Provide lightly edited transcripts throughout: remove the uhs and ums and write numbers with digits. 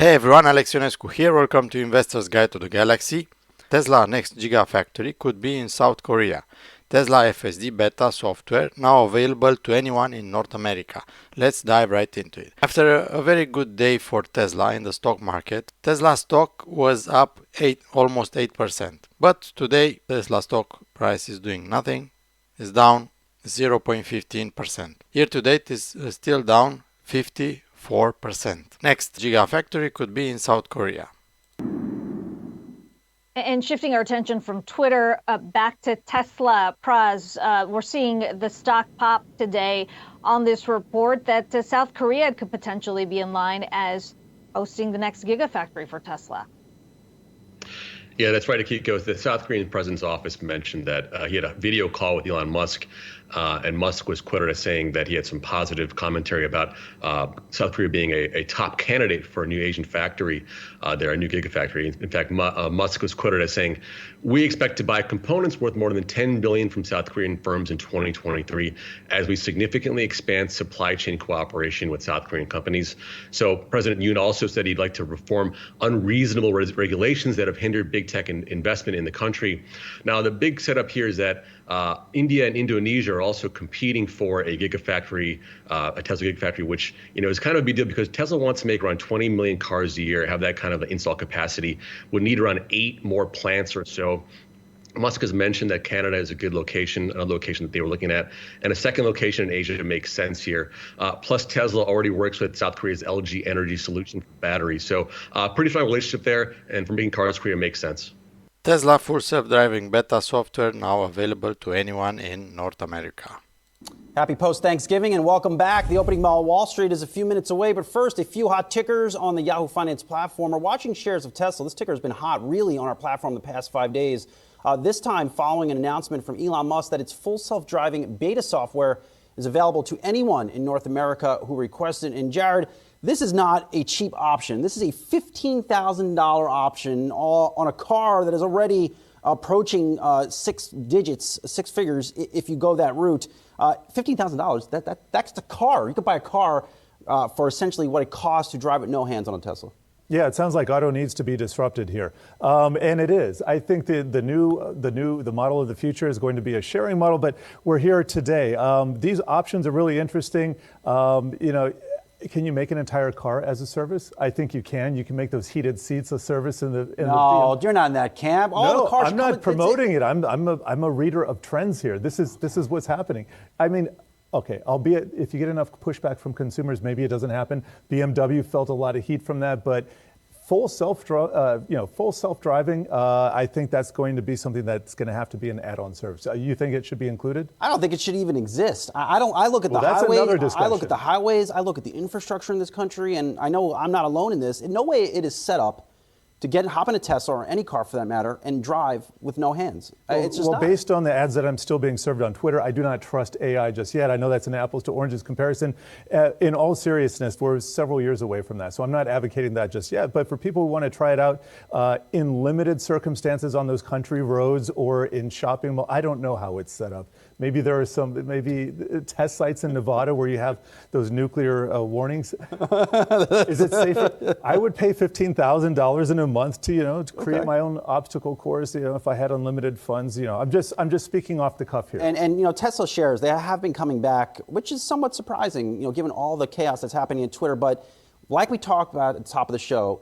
Hey everyone, Alex Ionescu here. Welcome to Investor's Guide to the Galaxy. Tesla next Gigafactory could be in South Korea. Tesla FSD beta software now available to anyone in North America. Let's dive right into it. After a very good day for Tesla in the stock market, Tesla stock was up almost 8%. But today, Tesla stock price is doing nothing. It's down 0.15%. Year to date is still down 54%. Next Gigafactory could be in South Korea. And shifting our attention from Twitter back to Tesla, Praz, we're seeing the stock pop today on this report that South Korea could potentially be in line as hosting the next Gigafactory for Tesla. Yeah, that's right, Akiko. The South Korean president's office mentioned that he had a video call with Elon Musk, and Musk was quoted as saying that he had some positive commentary about South Korea being a top candidate for a new Asian factory, a new Gigafactory. In fact, Musk was quoted as saying, "We expect to buy components worth more than $10 billion from South Korean firms in 2023 as we significantly expand supply chain cooperation with South Korean companies." So President Yoon also said he'd like to reform unreasonable regulations that have hindered big tech investment in the country. Now, the big setup here is that India and Indonesia are also competing for a Gigafactory, a Tesla Gigafactory, which is kind of a big deal because Tesla wants to make around 20 million cars a year, have that kind of install capacity, would need around 8 more plants or so. Musk has mentioned that Canada is a good location, a location that they were looking at, and a second location in Asia makes sense here. Plus, Tesla already works with South Korea's LG Energy Solution for batteries. So pretty strong relationship there, and for making cars, Korea makes sense. Tesla full self-driving beta software now available to anyone in North America. Happy post-Thanksgiving and welcome back. The opening bell on Wall Street is a few minutes away, but first, a few hot tickers on the Yahoo Finance platform. We're watching shares of Tesla. This ticker has been hot really on our platform the past 5 days. This time following an announcement from Elon Musk that its full self-driving beta software is available to anyone in North America who requests it. And Jared, this is not a cheap option. This is a $15,000 option on a car that is already approaching 6 figures if you go that route. $15,000, that's the car. You could buy a car for essentially what it costs to drive with no hands on a Tesla. Yeah, it sounds like auto needs to be disrupted here, and it is. I think the model of the future is going to be a sharing model, but we're here today. These options are really interesting. Can you make an entire car as a service? I think you can. You can make those heated seats a service in the. No, you're not in that camp. No, I'm not promoting it. I'm a reader of trends here. This is what's happening. I mean. Okay, albeit if you get enough pushback from consumers, maybe it doesn't happen. BMW felt a lot of heat from that, but full self-driving, I think that's going to be something that's going to have to be an add-on service. You think it should be included? I don't think it should even exist. I look at the highways. I look at the highways. I look at the infrastructure in this country, and I know I'm not alone in this. In no way it is set up to hop in a Tesla or any car for that matter and drive with no hands. It's just not. Based on the ads that I'm still being served on Twitter, I do not trust AI just yet. I know that's an apples to oranges comparison. In all seriousness, we're several years away from that. So I'm not advocating that just yet. But for people who want to try it out in limited circumstances on those country roads or in shopping malls, I don't know how it's set up. Maybe there are some test sites in Nevada where you have those nuclear warnings. Is it safer? I would pay $15,000 in a month to create my own obstacle course. If I had unlimited funds. I'm just speaking off the cuff here. And Tesla shares, they have been coming back, which is somewhat surprising. Given all the chaos that's happening in Twitter. But like we talked about at the top of the show,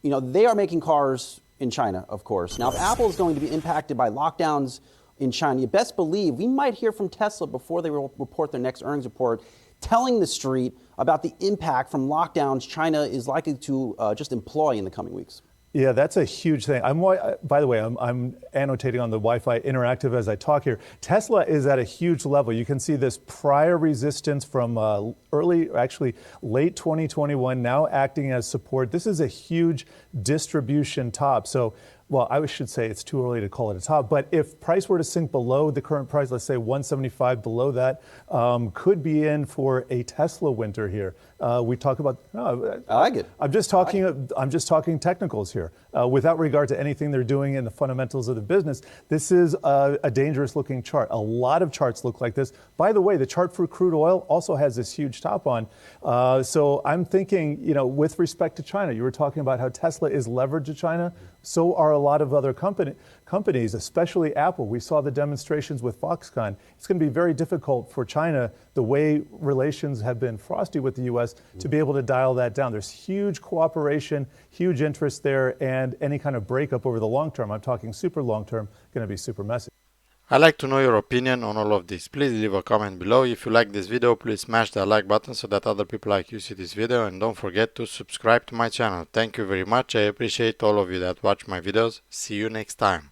they are making cars in China, of course. Now, if Apple is going to be impacted by lockdowns in China, you best believe we might hear from Tesla before they report their next earnings report, telling the street about the impact from lockdowns China is likely to just employ in the coming weeks. Yeah, that's a huge thing. By the way, I'm annotating on the Wi-Fi interactive as I talk here. Tesla is at a huge level. You can see this prior resistance from late 2021, now acting as support. This is a huge distribution top. So well, I should say it's too early to call it a top, but if price were to sink below the current price, let's say 175 below that, could be in for a Tesla winter here. We talk about. No, I like it. I'm just talking technicals here. Without regard to anything they're doing in the fundamentals of the business, this is a dangerous looking chart. A lot of charts look like this. By the way, the chart for crude oil also has this huge top on. So I'm thinking, with respect to China, you were talking about how Tesla is leveraged to China. So are a lot of other companies, especially Apple. We saw the demonstrations with Foxconn. It's going to be very difficult for China, the way relations have been frosty with the U.S., to be able to dial that down. There's huge cooperation, huge interest there, and any kind of breakup over the long term, I'm talking super long term, going to be super messy. I'd like to know your opinion on all of this. Please leave a comment below. If you like this video, please smash the like button so that other people like you see this video, and don't forget to subscribe to my channel. Thank you very much. I appreciate all of you that watch my videos. See you next time.